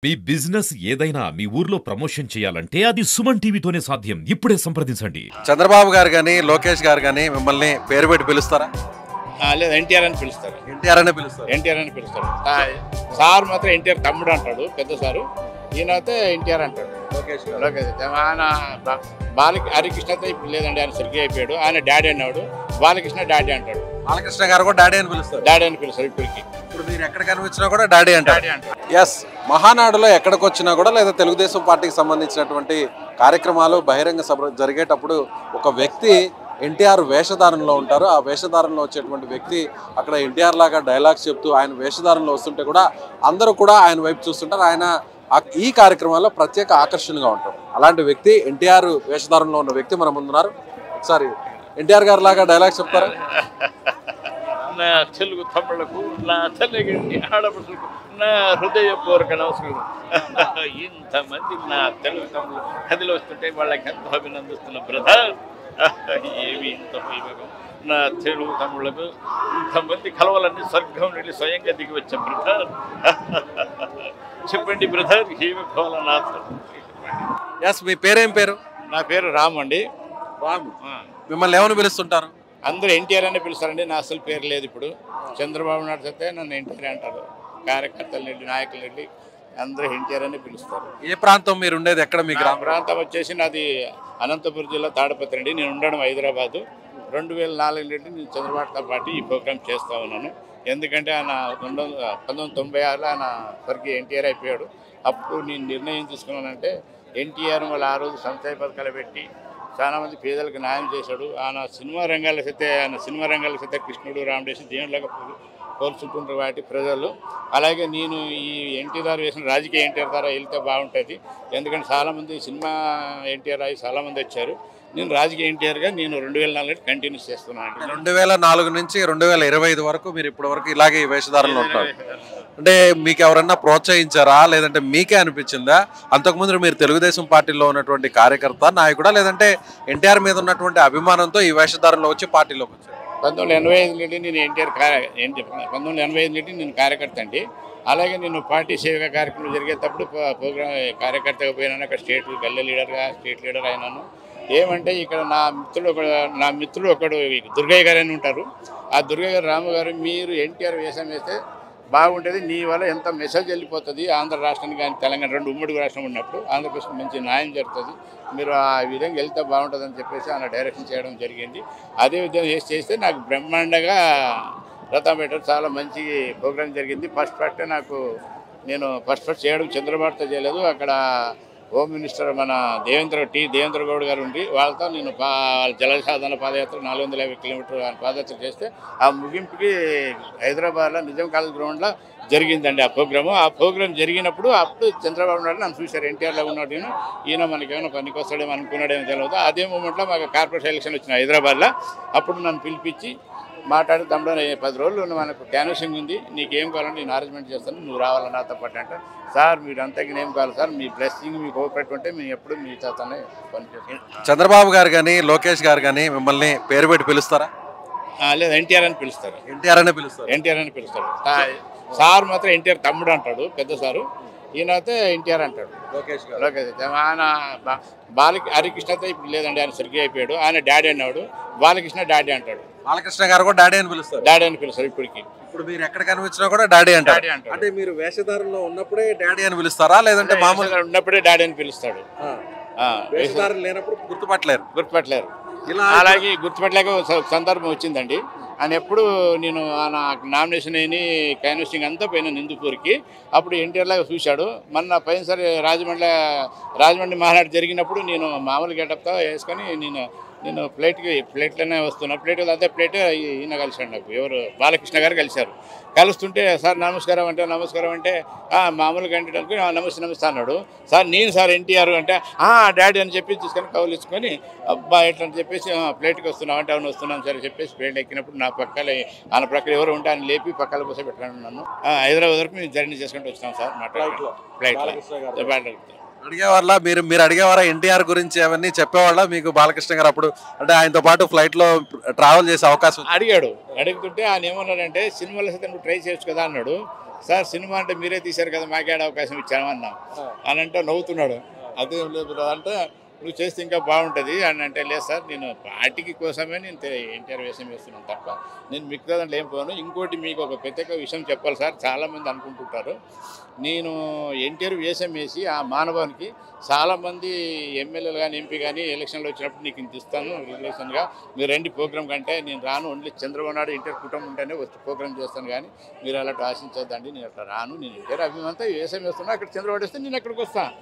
మీ business ఏదైనా మీ ఊర్లో promotion చేయాలంటే అది సుమన్ టీవీతోనే సాధ్యం. ఇప్పుడే సంప్రదించండి. చంద్రబాబు గారు గాని లోకేష్ గారు గాని మిమ్మల్ని పేరు పెట్టి పిలుస్తారా? లేదు ఎన్టీఆర్ అని పిలుస్తారు. ఎన్టీఆర్ అనే పిలుస్తారు. ఎన్టీఆర్ అని పిలుస్తారు. సార్ మాత్రం ఎన్టీఆర్ తమ్ముడు అంటాడు పెద్ద సారు. ఈయన అయితే ఎన్టీఆర్ అంటాడు. లోకేష్ ఆయన హరికృష్ణతో ఇప్పుడు లేదండి, ఆయన సరిగ్గా అయిపోయాడు. ఆయన డాడీ అన్నాడు, బాలకృష్ణ డాడీ అంటాడు. బాలకృష్ణ గారు కూడా డాడీ అని పిలుస్తారు. డాడీ అని పిలుస్తారు ఇప్పటికి. ఇప్పుడు మీరు ఎక్కడ కనిపించినా కూడా డాడీ అంటారు. డాడీ అంటాడు. ఎస్, మహానాడులో ఎక్కడికి వచ్చినా కూడా లేదా తెలుగుదేశం పార్టీకి సంబంధించినటువంటి కార్యక్రమాలు బహిరంగ సభ జరిగేటప్పుడు ఒక వ్యక్తి ఎన్టీఆర్ వేషధారణలో ఉంటారు. ఆ వేషధారణలో వచ్చేటువంటి వ్యక్తి అక్కడ ఎన్టీఆర్ లాగా డైలాగ్స్ చెప్తూ ఆయన వేషధారణలో వస్తుంటే కూడా అందరూ కూడా ఆయన వైపు చూస్తుంటారు. ఆయన ఈ కార్యక్రమాల్లో ప్రత్యేక ఆకర్షణగా ఉంటారు. అలాంటి వ్యక్తి ఎన్టీఆర్ వేషధారణలో ఉన్న వ్యక్తి మన ముందున్నారు. ఒకసారి ఎన్టీఆర్ గారు లాగా డైలాగ్స్ చెప్తారా? నా తెలుగు తమ్ముళ్లకు, నా తెలుగు ఆడపడులకు నా హృదయపూర్వక నమస్కారం. ఇంతమంది నా తెలుగు తమ్ముళ్ళు కదిలి వస్తుంటే వాళ్ళకి ఎంతో అభినందిస్తున్న బ్రదర్. ఏమి ఇంత వైభవం. నా తెలుగు తమ్ముళ్లకు ఇంతమంది కలవాలని స్వర్గం నుండి స్వయంగా దిగి వచ్చాం బ్రదర్. చెప్పండి బ్రదర్, ఏమి కావాలన్నా. ఎస్, మీ పేరేం పేరు? నా పేరు రాము అండి. రాము. మిమ్మల్ని ఏమని పిలుస్తుంటారు? అందరూ ఎన్టీఆర్ అనే పిలుస్తారండి. నా అసలు పేరు లేదు. ఇప్పుడు చంద్రబాబు నాయుడు చెప్తే నన్ను ఎన్టీఆర్ అంటారు. కార్యకర్తలు నుండి నాయకులు నుండి అందరూ ఎన్టీఆర్ అని పిలుస్తారు. ఏ ప్రాంతం మీరు ఉండేది? ఎక్కడ మీ గ్రామం? ప్రాంతం వచ్చేసి నాది అనంతపురం జిల్లా తాడపత్రి అండి. నేను ఉండడం హైదరాబాదు. 2004 నుండి నేను చంద్రబాబుతో పాటు ఈ ప్రోగ్రామ్ చేస్తూ ఉన్నాను. ఎందుకంటే ఆయన 1996లో ఆయన స్వర్గీయ ఎన్టీఆర్ అయిపోయాడు. అప్పుడు నేను నిర్ణయం తీసుకున్నానంటే ఎన్టీఆర్ వాళ్ళు ఆ రోజు సంక్షేమ పథకాలు పెట్టి చాలామంది పేదలకు న్యాయం చేశాడు. ఆయన సినిమా రంగాలకు సైతే కృష్ణుడు రాముడేసి దేవుళ్ళగా కోల్చుకుంటారు వాటి ప్రజలు. అలాగే నేను ఈ ఎన్టీఆర్ వేసిన రాజకీయ ఎన్టీఆర్ ద్వారా వెళ్తే బాగుంటుంది. ఎందుకంటే చాలామంది సినిమా ఎన్టీఆర్ అయ్యి చాలామంది వచ్చారు. నేను రాజకీయ ఎన్టీఆర్గా నేను 2004 కంటిన్యూ చేస్తున్నాను. 2004 నుంచి 2025 వరకు మీరు ఇప్పటి వరకు ఇలాగే ఈ వేషధారణలో ఉంటారు. అంటే మీకు ఎవరన్నా ప్రోత్సహించారా, లేదంటే మీకే అనిపించిందా? అంతకుముందు మీరు తెలుగుదేశం పార్టీలో ఉన్నటువంటి కార్యకర్త నాయకుడా, లేదంటే ఎన్టీఆర్ మీద ఉన్నటువంటి అభిమానంతో ఈ వేషధారణలో వచ్చి పార్టీలోకి వచ్చారు? 1985 నుండి నేను 1985 నుండి నేను కార్యకర్త అండి. అలాగే నేను పార్టీ సేవక కార్యక్రమం జరిగేటప్పుడు ప్రోగ్రామ్ కార్యకర్తగా పోయినాను. అక్కడ స్టేట్ లీడర్ అయినాను. ఏమంటే ఇక్కడ నా మిత్రుడు ఒకడు దుర్గయ్య గారు అని ఉంటారు. ఆ దుర్గయ్య గారు, రాము గారు, మీరు ఎన్టీఆర్ వేషం వేస్తే బాగుంటుంది, నీ వల్ల ఎంత మెసేజ్ వెళ్ళిపోతుంది ఆంధ్ర రాష్ట్రానికి కానీ తెలంగాణ రెండు ఉమ్మడి రాష్ట్రం ఉన్నప్పుడు ఆంధ్రప్రదేశ్కి మంచి న్యాయం జరుగుతుంది, మీరు ఆ విధంగా వెళ్తే బాగుంటుందని చెప్పేసి ఆయన డైరెక్షన్ చేయడం జరిగింది. అదే విధంగా చేస్తే నాకు బ్రహ్మాండంగా రథం పెట్టడం చాలా మంచి ప్రోగ్రాం జరిగింది. నేను ఫస్ట్ చేయడం చంద్రబాబుతో చేయలేదు. అక్కడ హోమ్ మినిస్టర్ మన దేవేంద్ర గౌడ్ గారు ఉండి వాళ్ళతో నేను జలసాధన పాదయాత్ర 450 కిలోమీటర్లు పాదయాత్ర చేస్తే ఆ ముగింపుకి హైదరాబాద్లో నిజాం కాలేజ్ గ్రౌండ్లో జరిగిందండి ఆ ప్రోగ్రాం జరిగినప్పుడు అప్పుడు చంద్రబాబు నాయుడు నన్ను చూశారు. ఎన్టీఆర్లో ఉన్నాడు, ఈయన మనకేమైనా పనికి వస్తాడేమో అనుకున్నాడేమో తెలియదు. అదే మూమెంట్లో మాకు కార్పొరేషన్ ఎలక్షన్ వచ్చిన హైదరాబాద్లో. అప్పుడు నన్ను పిలిపించి మాట్లాడి, తమ్ముడు 10 రోజులు మనకు క్యాన్వసింగ్ ఉంది, నీకేం కావాలంటే నేను అరేంజ్మెంట్ చేస్తాను, నువ్వు రావాలని నాతో పాటు అంటే, సార్ మీరు అంతకి ఏం కావాలి సార్, మీ బ్లెస్సింగ్ మీకు కోఆపరేట్ ఉంటే మేము ఎప్పుడు మీ చేతనే పనిచేస్తాం. చంద్రబాబు గారు కానీ లోకేష్ గారు కానీ మిమ్మల్ని పేరు పెట్టి పిలుస్తారా? లేదు ఎన్టీఆర్ అని పిలుస్తారు. ఎన్టీఆర్ అనే పిలుస్తారు. ఎన్టీఆర్ అని పిలుస్తారు. సార్ మాత్రం ఎన్టీఆర్ తమ్ముడు అంటాడు పెద్ద సారు. ఈయన అయితే ఎన్టీఆర్ అంటాడు. లోకేష్ ఆయన హరికృష్ణతో ఇప్పుడు లేదండి, ఆయన సరిగ్గా అయిపోయాడు. ఆయన డాడీ అన్నాడు, బాలకృష్ణ డాడీ అంటాడు. బాలకృష్ణ గారు కూడా డాడీ అని పిలుస్తారు. డాడీ అని పిలుస్తారు ఇప్పటికి. ఇప్పుడు మీరు ఎక్కడ కనిపించినా కూడా డాడీ అంటారు. అంటే మీరు వేషధారణలో ఉన్నప్పుడే డాడీ అని పిలుస్తారా, లేదంటే మామూలుగా ఉన్నప్పుడే డాడీ అని పిలుస్తాడు? వేషధారణ లేనప్పుడు గుర్తుపట్టలేరు. అలాగే గుర్తుపట్టలేక సందర్భం వచ్చిందండి. ఆయన ఎప్పుడు నేను నామినేషన్ అయిన క్యాన్వసింగ్ అంతా పోయినా హిందూపూర్కి. అప్పుడు ఎన్టీఆర్ లాగా చూశాడు. మొన్న పోయినసారి రాజమండ్రి మహానాడు జరిగినప్పుడు నేను మామూలు గెటప్తో వేసుకొని నేను ఫ్లైట్లోనే వస్తున్నా. అదే ప్లేట్ ఈయన కలిశాడు నాకు, ఎవరు బాలకృష్ణ గారు కలిశారు. కలుస్తుంటే సార్ నమస్కారం అంటే మామూలుగా అంటే నమస్తే అన్నాడు. సార్ ఎన్టీఆర్ అంటే డాడీ అని చెప్పి తీసుకొని కౌలించుకొని అబ్బా ఎట్లా అని చెప్పేసి ప్లేట్కి వస్తున్నావు అంటే అవును వస్తున్నాను సరే చెప్పేసి ప్లేట్ ఎక్కినప్పుడు నా ఆయన ప్రక్కన ఎవరు ఉంటే ఆయన లేపి పక్కల కోసం పెట్టాను. నన్ను హైదరాబాద్ వరకు మేము జర్నీ చేసుకుంటూ వచ్చినాం సార్. ఫ్లైట్లో అడిగేవాళ్ళ మీరు అడిగేవారా ఎన్టీఆర్ గురించి అవన్నీ చెప్పేవాళ్ళ మీకు బాలకృష్ణ గారు అప్పుడు? అంటే ఆయనతో పాటు ఫ్లైట్ లో ట్రావెల్ చేసే అవకాశం అడిగాడు. అడుగుతుంటే ఆయన ఏమన్నాడంటే సినిమాలో సైతం నువ్వు ట్రై చేయొచ్చు కదా అన్నాడు. సార్ సినిమా అంటే మీరే తీశారు కదా మాకేడ అవకాశం ఇచ్చాను అన్నా. అని అంటే నవ్వుతున్నాడు. అదే లేదు అంటే నువ్వు చేస్తే ఇంకా బాగుంటుంది అని అంటే, లేదు సార్ నేను పార్టీకి కోసమే నేను ఎన్టీఆర్ వేషం వేస్తున్నాను తప్ప నేను మిగతా దాంట్లో ఏం పోను. ఇంకోటి మీకు ఒక ప్రత్యేక విషయం చెప్పాలి సార్, చాలామంది అనుకుంటుంటారు నేను ఎన్టీఆర్ వేషం వేసి ఆ మానవానికి చాలామంది ఎమ్మెల్యేలు కానీ ఎంపీ కానీ ఎలక్షన్లో వచ్చినప్పుడు నీకు ఇంత ఇస్తాను రిలేషన్గా మీరు రండి ప్రోగ్రామ్ కంటే నేను రాను, ఓన్లీ చంద్రబాబు నాయుడు ఎన్టీఆర్ కుటుంబం ఉంటేనే వచ్చి ప్రోగ్రామ్ చేస్తాను కానీ మీరు అలాంటి ఆశించొద్దండి, నేను అట్లా రాను, నేను ఎన్టీఆర్ అభిమానంతో వేషం వేస్తున్నా, అక్కడ చంద్రబాబు వస్తే నేను అక్కడికి వస్తాను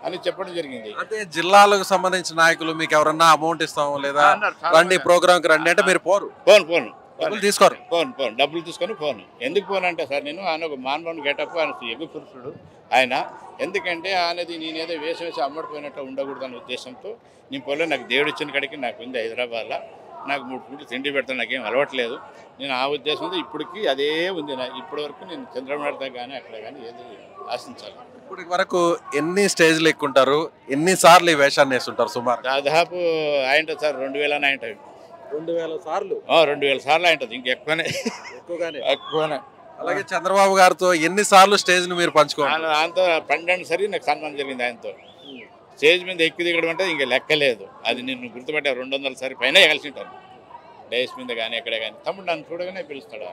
అని చెప్పడం జరిగింది. అంటే జిల్లాలకు సంబంధించిన నాయకులు మీకు ఎవరన్నా అమౌంట్ ఇస్తాము లేదా రండి ప్రోగ్రామ్ కి రండి అంటే మీరు పోరు? పోను డబ్బులు తీసుకోరు? పోను డబ్బులు తీసుకొని పోను. ఎందుకు పోను అంటే సార్ నేను ఆయన ఒక మానవుని గెటప్, ఆయన ఎగు పురుషుడు ఆయన. ఎందుకంటే ఆయనది నేనేదో వేషం వేసి అమ్మడిపోయినట్టు ఉండకూడదు అనే ఉద్దేశంతో నేను పోలే. నాకు దేవుడు ఇచ్చిన కాడికి నాకు ఉంది హైదరాబాద్లో, నాకు 3 పూటలు తిండి పెడతాను, నాకేం అలవాట్లేదు. నేను ఆ ఉద్దేశంతో ఇప్పటికీ అదే ఉంది. ఇప్పటి వరకు నేను చంద్రబాబు నాయుడు కానీ అక్కడ కానీ ఏది ఆశించాలి. ఇప్పటి వరకు ఎన్ని స్టేజ్లు ఎక్కుంటారు, ఎన్నిసార్లు ఈ వేషాన్ని వేస్తుంటారు సుమారు? దాదాపు అయింటుంది సార్ 2000 అయింటుంది. 2000 సార్లు? 2000 సార్లు అయింటుంది, ఇంకెక్కువనే. ఎక్కువనే. అలాగే చంద్రబాబు గారితో ఎన్నిసార్లు స్టేజ్ ని మీరు పంచుకోవాలి? ఆయనతో 12 సారి నాకు సన్మానం జరిగింది. ఆయనతో స్టేజ్ మీద ఎక్కి దిగడం అంటే ఇంకా లెక్కలేదు. అది నేను గుర్తుపట్టా 200 సారి పైన కలిసి ఉంటాను డేస్ మీద కానీ ఎక్కడ కానీ. తమ్ముడు నన్ను చూడగానే పిలుస్తాడు.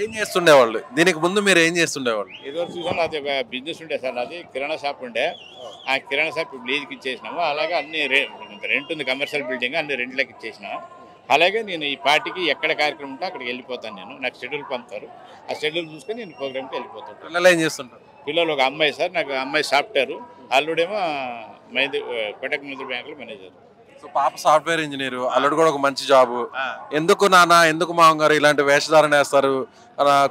ఏం చేస్తుండేవాళ్ళు? దీనికి ముందు మీరు ఏం చేస్తుండేవాళ్ళు? ఇదివరకు చూసాను అది ఒక బిజినెస్ ఉండే సార్, అది కిరాణా షాప్ ఉండే. ఆ కిరాణా షాప్ లీజ్కి ఇచ్చేసినాము. అలాగే అన్ని రెంట్ ఉంది, కమర్షియల్ బిల్డింగ్, అన్ని రెంట్లకి ఇచ్చేసినాము. అలాగే నేను ఈ పార్టీకి ఎక్కడ కార్యక్రమం ఉంటే అక్కడికి వెళ్ళిపోతాను. నాకు షెడ్యూల్ పంపుతారు, ఆ షెడ్యూల్ చూసుకొని నేను ప్రోగ్రామ్కి వెళ్ళిపోతాను. పిల్లలు ఏం చేస్తుంటారు? పిల్లలు ఒక అమ్మాయి సార్, నాకు అమ్మాయి సాఫ్ట్వేర్, అల్లుడేమో కోటక్ మహీంద్రా బ్యాంకులో మేనేజర్. సో పాప సాఫ్ట్వేర్ ఇంజనీర్, అల్లుడు కూడా ఒక మంచి జాబ్. ఎందుకు నాన్న, ఎందుకు మామగారు ఇలాంటి వేషధారణ వేస్తారు,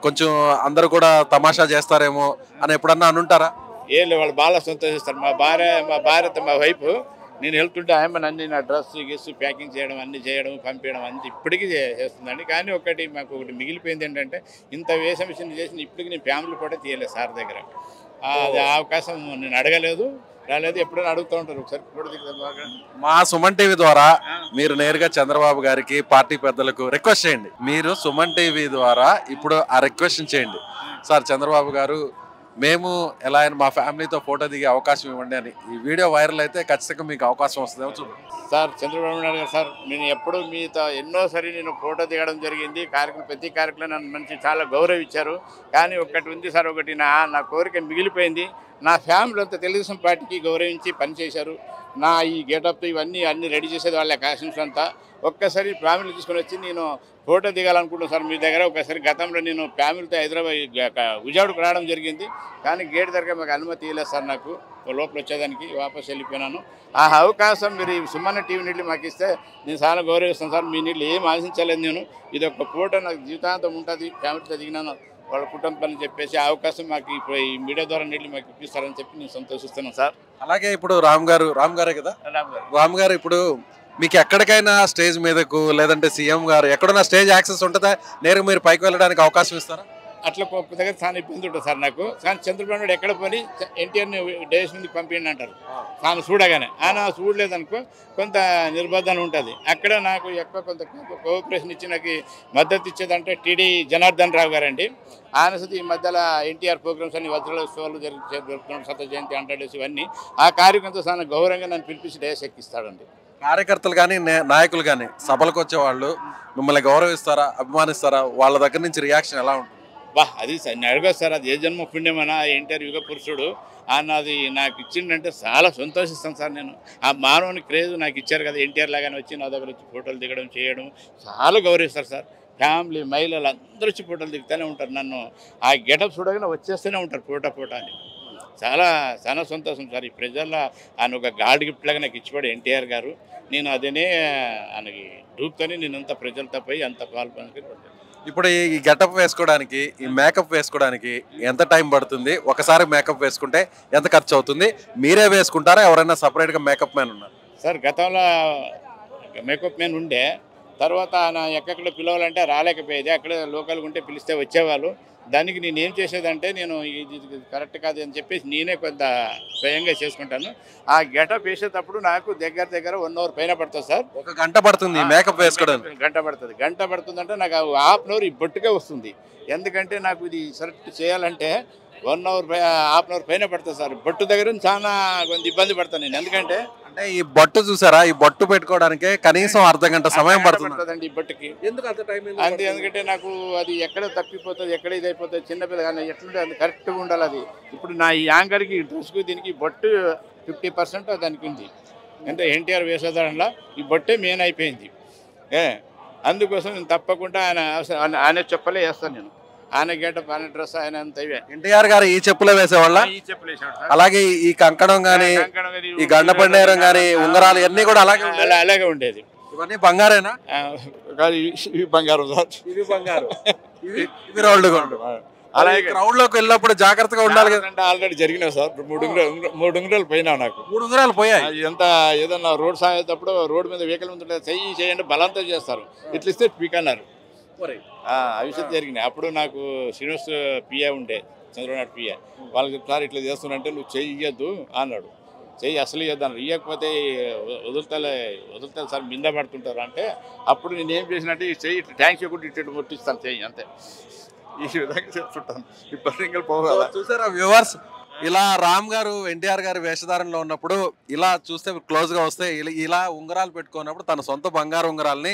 కొంచెం అందరూ కూడా తమాషా చేస్తారేమో అని ఎప్పుడన్నా అనుంటారా? ఏం లేదు, వాళ్ళు బాగా సంతోషిస్తారు. మా భార్యతో మా వైపు నేను వెళ్తుంటే ఆయన అన్ని నా డ్రెస్ గెస్ ప్యాకింగ్ చేయడం, అన్ని చేయడం, పంపించడం అన్ని ఇప్పటికీ చేస్తుందండి. కానీ మాకు ఒకటి మిగిలిపోయింది ఏంటంటే, ఇంత వేషం విషయం చేసిన ఇప్పటికి నేను ఫ్యామిలీ కూడా తీయలేదు సార్ దగ్గర. అది అవకాశం నేను అడగలేదు, రాలేదు. ఎప్పుడైనా అడుగుతూ ఉంటారు ఒకసారి కూడా. మా సుమన్ టీవీ ద్వారా మీరు నేరుగా చంద్రబాబు గారికి, పార్టీ పెద్దలకు రిక్వెస్ట్ చేయండి. మీరు సుమన్ టీవీ ద్వారా ఇప్పుడు ఆ రిక్వెస్ట్ చేయండి. సార్ చంద్రబాబు గారు, మేము ఎలా అయినా మా ఫ్యామిలీతో ఫోటో దిగే అవకాశం ఇవ్వండి అని. ఈ వీడియో వైరల్ అయితే ఖచ్చితంగా మీకు అవకాశం వస్తుందేమో చూడండి. సార్ చంద్రబాబు నాయుడు గారు సార్, నేను ఎప్పుడు మీతో ఎన్నోసారి నేను ఫోటో దిగడం జరిగింది. ప్రతి కార్యక్రమం నన్ను మంచి చాలా గౌరవించారు. కానీ ఒకటి ఉంది సార్, ఒకటి నా కోరిక మిగిలిపోయింది. నా ఫ్యామిలీ అంతా తెలుగుదేశం పార్టీకి గౌరవించి పనిచేశారు. నా ఈ గెటప్ ఇవన్నీ అన్నీ రెడీ చేసేది వాళ్ళ క్యాషన్స్ అంతా. ఒక్కసారి ఫ్యామిలీ తీసుకొని వచ్చి నేను ఫోటో దిగాలనుకుంటున్నాను సార్ మీ దగ్గర. ఒకసారి గతంలో నేను ఫ్యామిలీతో హైదరాబాద్ విజయవాడకు రావడం జరిగింది. కానీ గేట్ దగ్గర మాకు అనుమతి ఇవ్వలేదు సార్, నాకు లోపల వచ్చేదానికి వాపస్ వెళ్ళిపోయినాను. ఆ అవకాశం మీరు సుమన్ టీవీ నీళ్ళు మాకు ఇస్తే నేను చాలా గౌరవిస్తాను సార్. మీ నీళ్ళు ఏం ఆశించలేదు నేను. ఇది ఒక ఫోటో నాకు జీవితాంతం ఉంటుంది, ఫ్యామిలీతో దిగినాను వాళ్ళ కుటుంబాన్ని చెప్పేసి ఆ అవకాశం మాకు ఇప్పుడు ఈ మీడియా ద్వారా నీళ్ళు మాకు ఇప్పిస్తారని చెప్పి నేను సంతోషిస్తున్నాను సార్. అలాగే ఇప్పుడు రామ్ గారే కదా, రామ్ గారు ఇప్పుడు మీకు ఎక్కడికైనా స్టేజ్ మీదకు లేదంటే సీఎం గారు ఎక్కడన్నా స్టేజ్ యాక్సెస్ ఉంటుందా? నేరుగా మీరు పైకి వెళ్ళడానికి అవకాశం ఇస్తారా? అట్లా ఒక్క దగ్గర చాలా ఇబ్బంది ఉంటుంది సార్ నాకు. కానీ చంద్రబాబు నాయుడు ఎక్కడ పోని ఎన్టీఆర్ని డేస్ ముందుకు పంపించండి అంటారు. తాను చూడగానే ఆయన చూడలేదనుకో కొంత నిర్బంధన ఉంటుంది. అక్కడ నాకు ఎక్కువ కొంత కోఆపరేషన్ ఇచ్చి నాకు మద్దతు ఇచ్చేదంటే టీడీ జనార్దన్ రావు గారండి. ఆయన సతి ఈ మధ్యలో ఎన్టీఆర్ ప్రోగ్రామ్స్ అన్ని వజ్రోత్సవాలు జరుగుతున్నాడు, శత జయంతి అంటాడేసి ఇవన్నీ ఆ కార్యక్రమంతో చాలా గౌరవంగా నన్ను పిలిపించి డేస్ ఎక్కిస్తాడండి. కార్యకర్తలు కానీ నాయకులు కానీ సభలకు వచ్చేవాళ్ళు మిమ్మల్ని గౌరవిస్తారా, అభిమానిస్తారా? వాళ్ళ దగ్గర నుంచి రియాక్షన్ ఎలా ఉంటుంది? అది నేను అడగదు సార్, అది ఏ జన్మ పుణ్యమనా ఎన్టీఆర్ యుగ పురుషుడు అన్నది నాకు ఇచ్చిండంటే చాలా సంతోషిస్తాను సార్. నేను ఆ మానవుని క్రేజ్ నాకు ఇచ్చారు కదా, ఎన్టీఆర్ లాగానే వచ్చి నా దగ్గర వచ్చి ఫోటోలు దిగడం చేయడం చాలా గౌరవిస్తారు సార్. ఫ్యామిలీ మహిళలు అందరూ వచ్చి ఫోటోలు దిగుతూనే ఉంటారు. నన్ను ఆ గెటప్ చూడగానే వచ్చేస్తూనే ఉంటారు ఫోటో అని. చాలా చాలా సంతోషం సార్. ఈ ప్రజల్లో ఆయన ఒక గాడ్ గిఫ్ట్ లాగా నాకు ఇచ్చిపోయాడు ఎన్టీఆర్ గారు. నేను అదేనే ఆయనకి డూప్తోనే నేను అంత ప్రజలతో పోయి అంత పాల్పొందుకొని. ఇప్పుడు ఈ గెటప్ వేసుకోవడానికి, ఈ మేకప్ వేసుకోవడానికి ఎంత టైం పడుతుంది? ఒకసారి మేకప్ వేసుకుంటే ఎంత ఖర్చు అవుతుంది? మీరే వేసుకుంటారా, ఎవరైనా సపరేట్గా మేకప్ మ్యాన్ ఉన్నారు? సార్ గతంలో మేకప్ మ్యాన్ ఉండే, తర్వాత ఆయన ఎక్కడెక్కడ పిలవాలంటే రాలేకపోయేది, అక్కడ లోకల్గా ఉంటే పిలిస్తే వచ్చేవాళ్ళు. దానికి నేను ఏం చేసేదంటే నేను ఇది కరెక్ట్ కాదు అని చెప్పేసి నేనే కొంత స్వయంగా చేసుకుంటాను. ఆ గెటప్ వేసేటప్పుడు నాకు దగ్గర దగ్గర 1 అవర్ పైన పడుతుంది సార్. 1 గంట పడుతుంది మేకప్ వేసుకోవడానికి. గంట పడుతుందంటే నాకు హాఫ్ అన్ అవర్ ఈ బొట్టుకే వస్తుంది. ఎందుకంటే నాకు ఇది సెలెక్ట్ చేయాలంటే 1 అవర్ హాఫ్ అన్ అవర్ పైన పడుతుంది సార్. బొట్టు దగ్గర చాలా కొంత ఇబ్బంది పడతాను నేను. ఎందుకంటే అంటే ఈ బొట్టు చూసారా, ఈ బొట్టు పెట్టుకోవడానికి కనీసం అర్ధగంట సమయం పడుతుందండి ఈ బొట్టుకి. ఎందుకు అంత టైం? అంతే, ఎందుకంటే నాకు అది ఎక్కడ తప్పిపోతుంది, ఎక్కడ ఇది అయిపోతుంది, చిన్నపిల్ల కానీ ఎట్లుంటే అది కరెక్ట్గా ఉండాలి. అది ఇప్పుడు నా ఈ యాంకర్కి డ్రెస్కు దీనికి బొట్టు 50% దానికి ఉంది. అంటే ఎన్టీఆర్ వేసేదానిలో ఈ బొట్టే మెయిన్ అయిపోయింది. అందుకోసం నేను తప్పకుండా ఆయన చెప్పలే వేస్తాను నేను. ఆయన గెటప్, ఆయన డ్రెస్, ఆయన అంత ఇవే. ఎన్టీఆర్ గారు ఈ చెప్పులే వేసేవాళ్ళ? ఈ చెప్పులు వేసాడు. అలాగే ఈ కంకణం గానీ, ఈ గండ పండేరం గానీ, ఉంగరాలు ఇవన్నీ కూడా అలాగే ఉండేది. ఇవన్నీ బంగారేనా? ఇవి బంగారం సార్. ఇవి బంగారు, ఇవి రోల్డ్ గోల్డ్. అలాగే క్రౌడ్ లోకి వెళ్ళినప్పుడు జాగ్రత్తగా ఉండాలి కదా. ఆల్రెడీ జరిగినాయి సార్. 3 ఉంగరాలు పోయినా నాకు. 3 ఉంగరాలు పోయాయి. ఎంత ఏదన్నా రోడ్ సాగేటప్పుడు రోడ్డు మీద వెహికల్ ముందు చేయండి బలంతో చేస్తారు, ఇట్లా ఇస్తే పీక్ అన్నారు. అవిషయం జరిగినాయి. అప్పుడు నాకు శ్రీనివాస్ పిఏ ఉండే, చంద్రబాబు పిఏ. వాళ్ళకి చెప్తారు ఇట్లా చేస్తున్నంటే నువ్వు చెయ్యొద్దు అన్నాడు. చెయ్యి అసలు ఇవ్వద్దు అన్నాడు. ఇవ్వకపోతే వదులుతా సార్ మింద పడుతుంటారు అంటే అప్పుడు నేను ఏం చేసినట్టే ఈ చెయ్యి ఇట్లా ట్యాంక్స్ కూడా ఇటు ముట్టిస్తాను చెయ్యి, అంతే. ఈ విధంగా చెప్తుంటాను. ఇప్పుడు ఇంకా పోవాలి. చూసారా వ్యూవర్స్, ఇలా రామ్ గారు ఎన్టీఆర్ గారి వేషధారణలో ఉన్నప్పుడు ఇలా చూస్తే క్లోజ్ గా వస్తే ఇలా ఉంగరాలు పెట్టుకున్నప్పుడు తన సొంత బంగారు ఉంగరాలని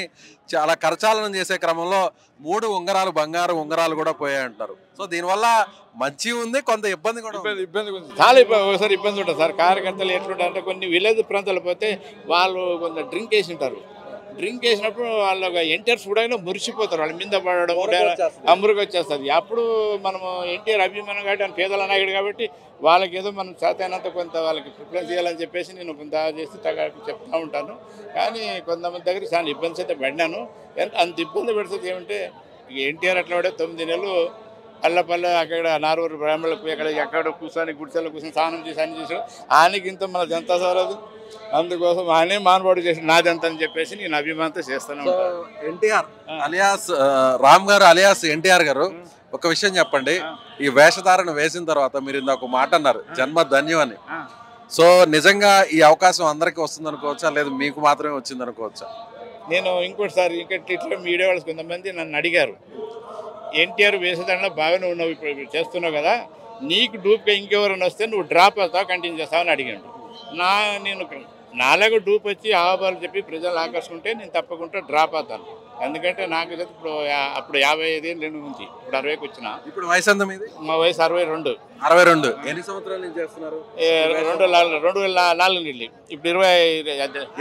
చాలా కరచాలనం చేసే క్రమంలో 3 ఉంగరాలు బంగారు ఉంగరాలు కూడా పోయాయి అంటారు. సో దీనివల్ల మంచి ఉంది, కొంత ఇబ్బంది కూడా చాలా ఒకసారి ఇబ్బంది ఉంటుంది సార్. కార్యకర్తలు ఎట్లుంటారు అంటే కొన్ని విలేజ్ ప్రాంతాలు పోతే వాళ్ళు కొంత డ్రింక్ వేసి ఉంటారు. డ్రింక్ వేసినప్పుడు వాళ్ళ ఎన్టీఆర్ చూడగానే మురిసిపోతారు, వాళ్ళ మీద పడడం అమరుగు వచ్చేస్తుంది. అప్పుడు మనము ఎన్టీఆర్ అభిమానం కాబట్టి ఆయన పేదల నాయకుడు కాబట్టి వాళ్ళకి ఏదో మనం చేతైనంత కొంత వాళ్ళకి ప్రిఫరెన్స్ చేయాలని చెప్పేసి నేను కొంత చేసి చెప్తూ ఉంటాను. కానీ కొంతమంది దగ్గర చాలా ఇబ్బంది అయితే పడినాను. అంత ఇబ్బంది పెడుతుంది ఏమంటే ఎన్టీఆర్ అట్లా పడే 9 నెలలు పల్లె అక్కడ నారూరు బ్రాహ్మణులకు ఎక్కడ కూర్చొని గుడిసెల్లో కూర్చొని స్నానం చేసి అన్ని చేసాడు. ఆయనకి ఇంత మన జనతా సారదు, అందుకోసం ఆయనే మానవాడు చేసి నాదంత అని చెప్పేసి నేను అభిమానంతో చేస్తాను. ఎన్టీఆర్ అలియాస్ రామ్ గారు అలియాస్ ఎన్టీఆర్ గారు, ఒక విషయం చెప్పండి. ఈ వేషధారణ వేసిన తర్వాత మీరు ఇందాక ఒక మాట అన్నారు, జన్మ ధన్యం అని. సో నిజంగా ఈ అవకాశం అందరికీ వస్తుంది అనుకోవచ్చా, లేదు మీకు మాత్రమే వచ్చింది అనుకోవచ్చా? నేను ఇంకోటిసారి ఇట్లా మీడియా వాళ్ళు కొంతమంది నన్ను అడిగారు, ఎన్టీఆర్ వేసేదాంట్లో బాగానే ఉన్నావు, ఇప్పుడు చేస్తున్నావు కదా, నీకు డూప్గా ఇంకెవరైనా వస్తే నువ్వు డ్రాప్ అవుతావు కంటిన్యూ చేస్తావు అని అడిగాడు. నేను నాలాగా డూప్ వచ్చి ఆహ్వాలు చెప్పి ప్రజలు ఆకర్షుకుంటే నేను తప్పకుండా డ్రాప్ అవుతాను. ఎందుకంటే నాకు ఇప్పుడు అప్పుడు 55 ఏళ్ళు ఉంది, ఇప్పుడు 60కి వచ్చిన. ఇప్పుడు వయసు ఎంత మీది? మా వయసు 62. 62. ఎన్ని సంవత్సరాల నుంచి చేస్తున్నారు? 2004 నుండి ఇప్పుడు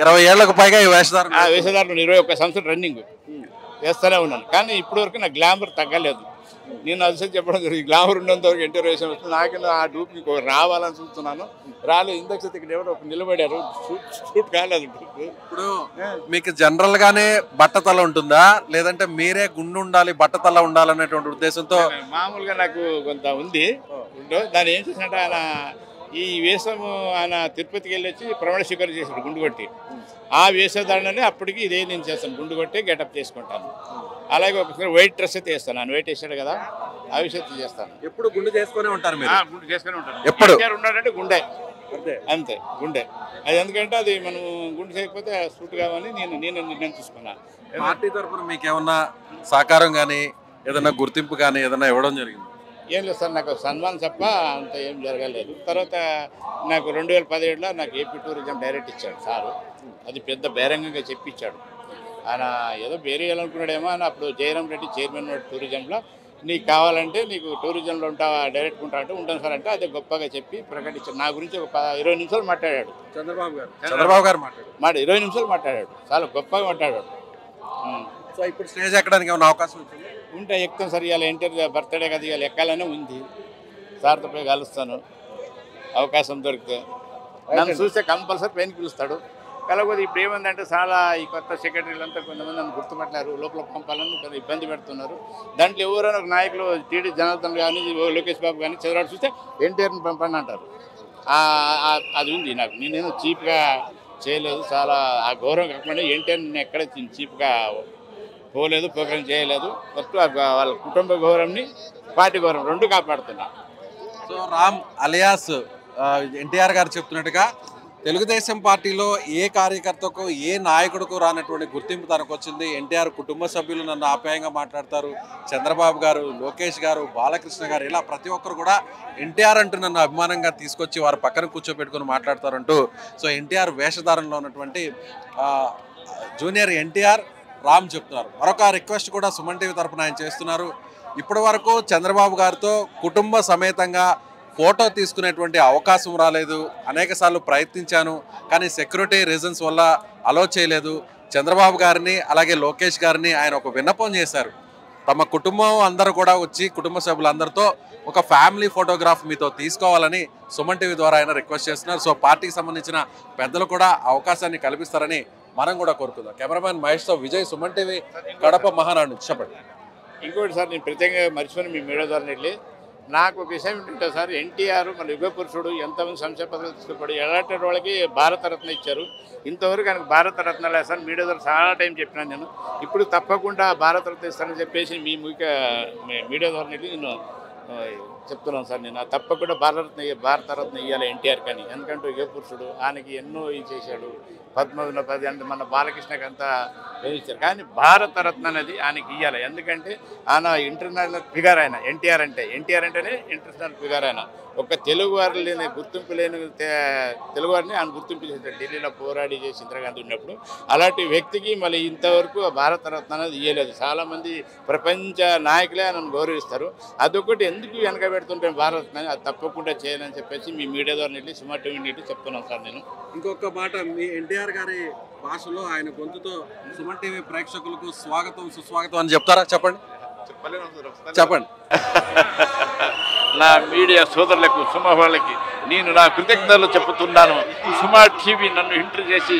20 ఏళ్లకు పైగా ఈ వేషధారణ 21 సంవత్సరం రన్నింగ్ చేస్తూనే ఉన్నాను. కానీ ఇప్పటి వరకు నా గ్లామర్ తగ్గలేదు. నేను అసలు చెప్పడం జరిగింది, గ్లామర్ ఉన్నంత వరకు ఎన్టీఆర్ వేషం వస్తుంది. నాకు ఆ డూప్ మీకు రావాలని చూస్తున్నాను, రాలేదు. ఇంతకు ఇక్కడ ఎవరో నిలబడారు, షూట్ కాలేదు డూప్. ఇప్పుడు మీకు జనరల్ గానే బట్టతల ఉంటుందా, లేదంటే మీరే గుండు ఉండాలి బట్టతల ఉండాలనేటువంటి ఉద్దేశంతో? మామూలుగా నాకు కొంత ఉంది. దాన్ని ఏం చేసినట్టు ఆయన ఈ వేషము ఆయన తిరుపతికి వెళ్ళి వచ్చి ప్రమాణ స్వీకారం చేశాడు గుండు కొట్టి. ఆ వేషధారణనే అప్పటికి ఇదే నేను చేస్తాను, గుండు కొట్టి గెటప్ చేసుకుంటాను. అలాగే ఒకసారి వైట్ డ్రెస్ అయితే వేస్తాను, ఆయన వైట్ వేసాడు కదా, ఆ విషయం చేస్తాను. ఎప్పుడు గుండు చేసుకునే ఉంటారు మీరు? గుండు చేసుకుని ఉంటాను. ఎప్పుడు ఉన్నాడంటే గుండె అంతే, గుండె. అది ఎందుకంటే అది మనం గుండు చేయకపోతే సూట్ కావాలని నేను నిర్ణయం తీసుకున్నాను. పార్టీ తరఫున మీకు ఏమన్నా సహకారం కానీ ఏదైనా గుర్తింపు కానీ ఏదైనా ఇవ్వడం జరిగింది? ఏం లేదు సార్, నాకు సన్మానం తప్ప అంత ఏం జరగలేదు. తర్వాత నాకు 2017లో నాకు ఏపీ టూరిజం డైరెక్ట్ ఇచ్చాడు సారు. అది పెద్ద బహిరంగంగా చెప్పించాడు. ఆయన ఏదో వేరేయాలనుకున్నాడేమో అని. అప్పుడు జయరాం రెడ్డి చైర్మన్ టూరిజంలో, నీకు కావాలంటే నీకు టూరిజంలో ఉంటావా, డైరెక్ట్ ఉంటా అంటే ఉంటాను సార్ అంటే అదే గొప్పగా చెప్పి ప్రకటించాడు. నా గురించి ఒక 20 నిమిషాలు మాట్లాడాడు చంద్రబాబు గారు 20 నిమిషాలు మాట్లాడాడు, చాలా గొప్పగా మాట్లాడాడు. సో ఇప్పుడు స్టేజ్ ఎక్కడానికి ఏమైనా అవకాశం ఉంటే ఎక్కుతాను సార్. ఇవాళ ఎన్టీఆర్ బర్త్డే కదా, ఇవాళ ఎక్కాలనే ఉంది. సార్తో పోయి కలుస్తాను అవకాశం దొరికితే. నన్ను చూస్తే కంపల్సరీ పైన పిలుస్తాడు. కాకపోతే ఇప్పుడు ఏమందంటే చాలా ఈ కొత్త సెక్రటరీలంతా కొంతమంది నన్ను గుర్తుపట్టినారు, లోపల పంపాలని కొంత ఇబ్బంది పెడుతున్నారు. దాంట్లో ఎవరైనా ఒక నాయకులు టీడీ జనార్దన్ కానీ లోకేష్ బాబు కానీ చంద్రబాబు చూస్తే ఎన్టీఆర్ని పంపండి అంటారు. అది ఉంది నాకు. నేనేదో చీప్గా చేయలేదు, చాలా ఆ గౌరవం కాకుండా ఎన్టీఆర్ నేను ఎక్కడ చీప్గా పోలేదు, ప్రోగ్రాం చేయలేదు. ఫస్ట్ వాళ్ళ కుటుంబ గౌరవంని పార్టీ గౌరవం రెండు కాపాడుతున్నా. సో రామ్ అలియాస్ ఎన్టీఆర్ గారు చెప్తున్నట్టుగా తెలుగుదేశం పార్టీలో ఏ కార్యకర్తకు ఏ నాయకుడికు రానటువంటి గుర్తింపు తనకు వచ్చింది. ఎన్టీఆర్ కుటుంబ సభ్యులు నన్ను ఆప్యాయంగా మాట్లాడతారు, చంద్రబాబు గారు, లోకేష్ గారు, బాలకృష్ణ గారు, ఇలా ప్రతి ఒక్కరు కూడా ఎన్టీఆర్ అంటూ నన్ను అభిమానంగా తీసుకొచ్చి వారి పక్కన కూర్చోబెట్టుకుని మాట్లాడతారంటూ సో ఎన్టీఆర్ వేషధారణలో ఉన్నటువంటి జూనియర్ ఎన్టీఆర్ రామ్ చెప్తున్నారు. మరొక రిక్వెస్ట్ కూడా సుమన్ టీవీ తరఫున ఆయన చేస్తున్నారు. ఇప్పటి వరకు చంద్రబాబు గారితో కుటుంబ సమేతంగా ఫోటో తీసుకునేటువంటి అవకాశం రాలేదు. అనేకసార్లు ప్రయత్నించాను, కానీ సెక్యూరిటీ రీజన్స్ వల్ల అలో చేయలేదు. చంద్రబాబు గారిని అలాగే లోకేష్ గారిని ఆయన ఒక విన్నపం చేశారు. తమ కుటుంబం అందరూ కూడా వచ్చి కుటుంబ సభ్యులందరితో ఒక ఫ్యామిలీ ఫోటోగ్రాఫ్ మీతో తీసుకోవాలని సుమన్ టీవీ ద్వారా ఆయన రిక్వెస్ట్ చేస్తున్నారు. సో పార్టీకి సంబంధించిన పెద్దలు కూడా అవకాశాన్ని కల్పిస్తారని మనం కూడా కోరుకుందాం. కెమెరామ్యాన్ మహేష్తో విజయ్, సుమన్ టీవీ, కడప మహానాడు నుంచి. చెప్పండి. ఇంకోటి సార్, నేను ప్రత్యేకంగా మర్చిపోయిన మీ మీడియా ద్వారా వెళ్ళి నాకు ఒక విషయం ఏంటంటే సార్, ఎన్టీఆర్ మన యుగ పురుషుడు, ఎంతమంది సంక్షేమ పథకాలు తీసుకున్నాడు, ఎలాంటి వాళ్ళకి భారతరత్న ఇచ్చారు. ఇంతవరకు ఆయనకు భారతరత్న లేదు సార్. మీడియా ద్వారా చాలా టైం చెప్పినాను నేను. ఇప్పుడు తప్పకుండా భారతరత్న ఇస్తానని చెప్పేసి మీ మీడియా ద్వారా నేను చెప్తున్నాను సార్. నేను తప్పకుండా భారతరత్న ఇవ్వాలి ఎన్టీఆర్ కానీ, ఎందుకంటే యుగ పురుషుడు, ఆయనకి ఎన్నో చేశాడు. పద్మవిన 10 అంటే మన బాలకృష్ణకి అంతా ఇచ్చారు, కానీ భారతరత్న అనేది ఆయనకి ఇవ్వాలి. ఎందుకంటే ఆయన ఇంటర్నేషనల్ ఫిగర్. ఆయన ఎన్టీఆర్ అంటేనే ఇంటర్నేషనల్ ఫిగర్. ఆయన ఒక తెలుగువారు లేని గుర్తింపు లేని తెలుగువారిని ఆయన గుర్తింపు చేశారు. ఢిల్లీలో పోరాడి చేసి ఇందిరాగాంధీ ఉన్నప్పుడు అలాంటి వ్యక్తికి మళ్ళీ ఇంతవరకు భారతరత్న అనేది ఇవ్వలేదు. చాలామంది ప్రపంచ నాయకులే ఆయనను గౌరవిస్తారు. అదొకటి ఎందుకు వెనక పెడుతుంటే భారతరత్న అది తప్పకుండా చేయాలని చెప్పేసి మీ మీడియా ద్వారా వెళ్ళి సుమన్ టీవీ నుండి చెప్తున్నాను సార్. నేను ఇంకొక మాట, మీ ఎన్టీఆర్ గారి భాషలో ఆయన గొంతుతో సుమన్ టీవీ ప్రేక్షకులకు స్వాగతం సుస్వాగతం అని చెప్తారా? చెప్పండి. చెప్పండి. నా మీడియా సోదరులకు, సుమ వాళ్ళకి నేను నా కృతజ్ఞతలు చెబుతున్నాను. సుమా టీవీ నన్ను ఇంటర్వ్యూ చేసి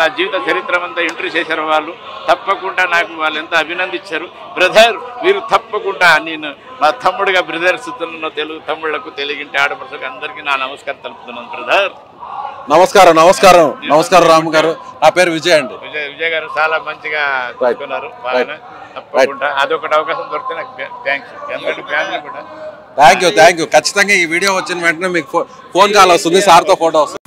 నా జీవిత చరిత్ర అంతా ఇంటర్వ్యూ చేశారు. వాళ్ళు తప్పకుండా నాకు వాళ్ళు ఎంత అభినందించారు. బ్రదర్ మీరు తప్పకుండా, నేను మా తమ్ముడుగా బ్రదర్స్ తెలుగు తమ్ముళ్లకు, తెలుగింటి ఆడపడుచులకు అందరికీ నా నమస్కారం తెలుపుతున్నాను. బ్రదర్ నమస్కారం. నమస్కారం. నమస్కారం రామ్ గారు. నా పేరు విజయ్ అండి. విజయ్ గారు చాలా మంచిగా చెప్పుకున్నారు. తప్పకుండా అదొకటి అవకాశం దొరికితే నాకు థ్యాంక్స్. ఎందుకంటే ఫ్యామిలీ కూడా థ్యాంక్ యూ. ఖచ్చితంగా ఈ వీడియో వచ్చిన వెంటనే మీకు ఫోన్ కాల్ వస్తుంది, సార్తో ఫోటో వస్తుంది.